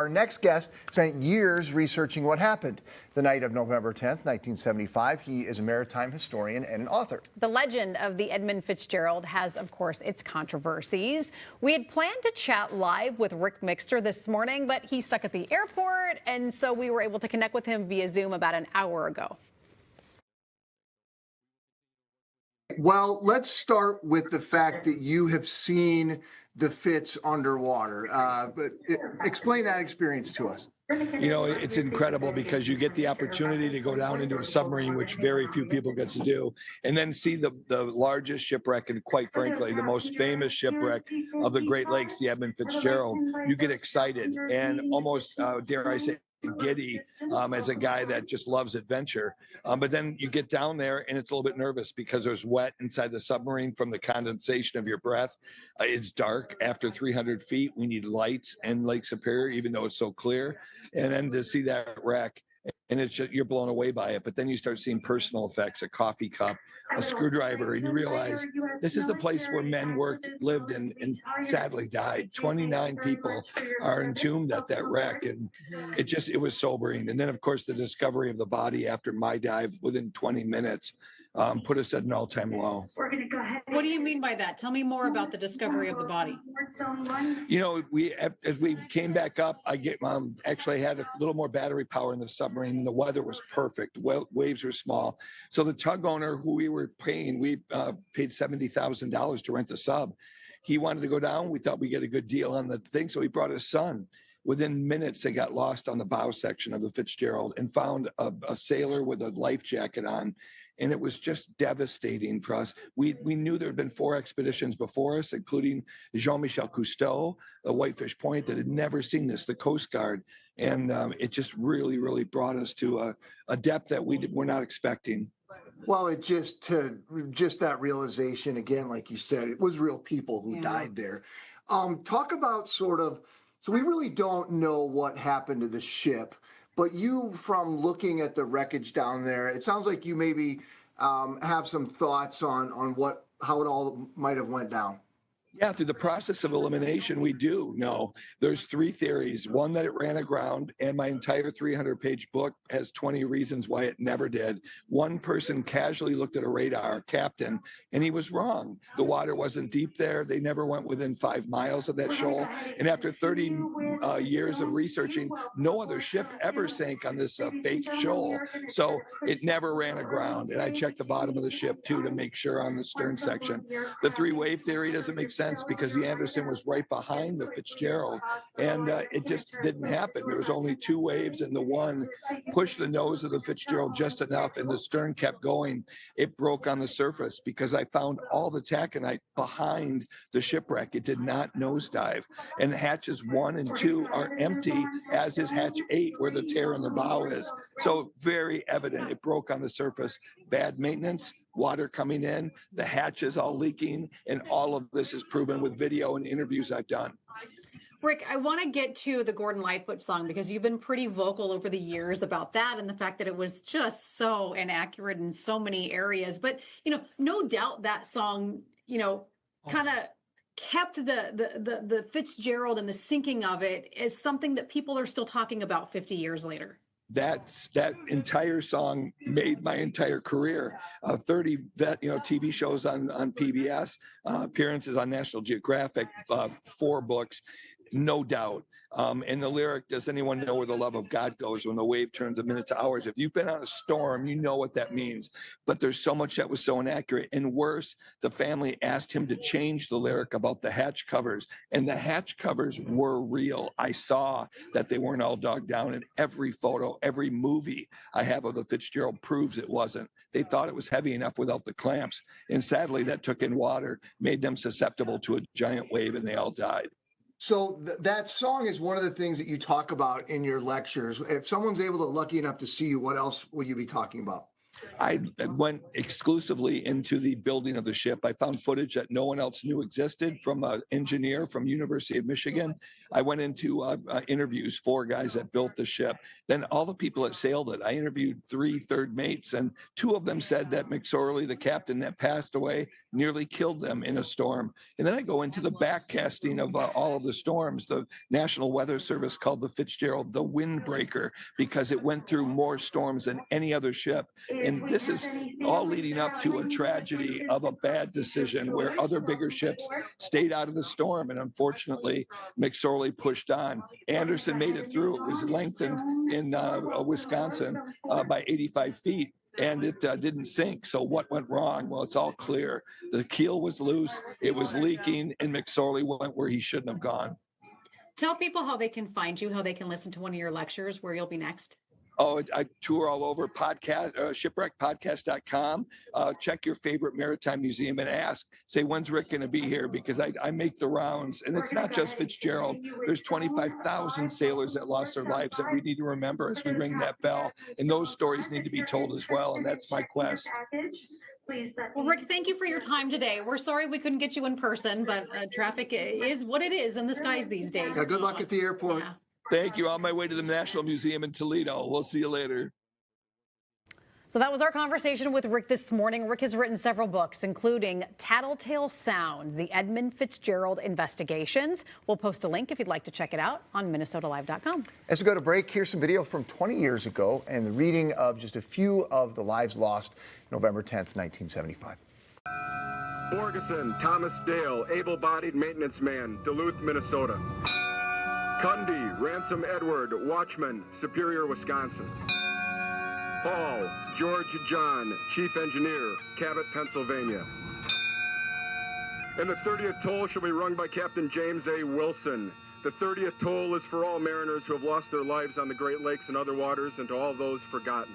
Our next guest spent years researching what happened the night of November 10th, 1975. He is a maritime historian and an author. The legend of the Edmund Fitzgerald has, of course, its controversies. We had planned to chat live with Ric Mixter this morning, but he's stuck at the airport, and so we were able to connect with him via Zoom about an hour ago. Well, let's start with the fact that you have seen the Fitz underwater. Explain that experience to us. You know, it's incredible because you get the opportunity to go down into a submarine, which very few people get to do, and then see the largest shipwreck and, quite frankly, the most famous shipwreck of the Great Lakes, the Edmund Fitzgerald. You get excited and almost, dare I say, giddy as a guy that just loves adventure. But then you get down there and it's a little bit nervous because there's wet inside the submarine from the condensation of your breath. It's dark after 300 feet. We need lights in Lake Superior, even though it's so clear. And then to see that wreck, and it's just, you're blown away by it. But then you start seeing personal effects, a coffee cup, a screwdriver, and you realize this is the place where men worked, lived, and sadly died. 29 people are entombed at that wreck, and it was sobering. And then, of course, the discovery of the body after my dive within 20 minutes put us at an all-time low. What do you mean by that? Tell me more about the discovery of the body. You know, as we came back up, I actually had a little more battery power in the submarine, and the weather was perfect. Waves were small. So the tug owner who we were paying, we paid $70,000 to rent the sub. He wanted to go down. We thought we'd get a good deal on the thing, so he brought his son. Within minutes, they got lost on the bow section of the Fitzgerald and found a sailor with a life jacket on. And it was just devastating for us. We knew there had been 4 expeditions before us, including Jean-Michel Cousteau, a Whitefish Point, that had never seen this, the Coast Guard. And it just really, really brought us to a depth that we were not expecting. Well, just that realization, again, like you said, it was real people who died there. Talk about so we really don't know what happened to the ship. But you, from looking at the wreckage down there, it sounds like you maybe have some thoughts on how it all might have went down. Yeah, through the process of elimination, we do know there's 3 theories. One, that it ran aground, and my entire 300-page book has 20 reasons why it never did. One person casually looked at a radar, captain, and he was wrong. The water wasn't deep there. They never went within 5 miles of that shoal. And after 30 years of researching, no other ship ever sank on this fake shoal. So it never ran aground. And I checked the bottom of the ship, too, to make sure on the stern section. The 3-wave theory doesn't make sense because the Anderson was right behind the Fitzgerald, and it just didn't happen. There was only 2 waves, and the one pushed the nose of the Fitzgerald just enough, and the stern kept going. It broke on the surface because I found all the taconite behind the shipwreck. It did not nosedive, and hatches 1 and 2 are empty, as is hatch 8, where the tear in the bow is. So very evident it broke on the surface. Bad maintenance, water coming in, the hatches all leaking, and all of this is proven with video and interviews I've done. Ric, I want to get to the Gordon Lightfoot song because you've been pretty vocal over the years about that and the fact that it was just so inaccurate in so many areas. But, you know, no doubt that song, you know, kind of kept the Fitzgerald and the sinking of it as something that people are still talking about 50 years later. That entire song made my entire career. 30 TV shows on PBS, appearances on National Geographic, 4 books, no doubt. And the lyric, does anyone know where the love of God goes when the wave turns a minute to hours? If you've been on a storm, you know what that means. But there's so much that was so inaccurate. And worse, the family asked him to change the lyric about the hatch covers. And the hatch covers were real. I saw that they weren't all dug down, and every photo, every movie I have of the Fitzgerald proves it wasn't. They thought it was heavy enough without the clamps. And sadly, that took in water, made them susceptible to a giant wave, and they all died. So that song is one of the things that you talk about in your lectures. If someone's lucky enough to see you, what else will you be talking about? I went exclusively into the building of the ship. I found footage that no one else knew existed from an engineer from University of Michigan. I went into interviews, 4 guys that built the ship. Then all the people that sailed it. I interviewed 3 third mates, and 2 of them said that McSorley, the captain that passed away, nearly killed them in a storm. And then I go into the backcasting of all of the storms. The National Weather Service called the Fitzgerald the windbreaker because it went through more storms than any other ship. And this is all leading up to a tragedy of a bad decision where other bigger ships stayed out of the storm. And unfortunately, McSorley pushed on. Anderson made it through. It was lengthened in Wisconsin by 85 feet. And it didn't sink. So what went wrong? Well, it's all clear. The keel was loose, it was leaking, and McSorley went where he shouldn't have gone. Tell people how they can find you, how they can listen to one of your lectures, where you'll be next. Oh, I tour all over shipwreckpodcast.com. Check your favorite maritime museum and ask, say, when's Ric going to be here? Because I make the rounds. And it's not just Fitzgerald. There's 25,000 sailors that lost their lives that we need to remember as we ring that bell. And those stories need to be told as well. And that's my quest. Well, Ric, thank you for your time today. We're sorry we couldn't get you in person, but traffic is what it is in the skies these days. Yeah, good luck at the airport. Yeah. Thank you. On my way to the National Museum in Toledo. We'll see you later. So that was our conversation with Ric this morning. Ric has written several books, including Tattletale Sounds, the Edmund Fitzgerald Investigations. We'll post a link if you'd like to check it out on minnesotalive.com. As we go to break, here's some video from 20 years ago and the reading of just a few of the lives lost November 10th, 1975. Borgeson, Thomas Dale, able-bodied maintenance man, Duluth, Minnesota. Cundy, Ransom Edward, watchman, Superior, Wisconsin. Hall, George John, chief engineer, Cabot, Pennsylvania. And the 30th toll shall be rung by Captain James A. Wilson. The 30th toll is for all mariners who have lost their lives on the Great Lakes and other waters, and to all those forgotten.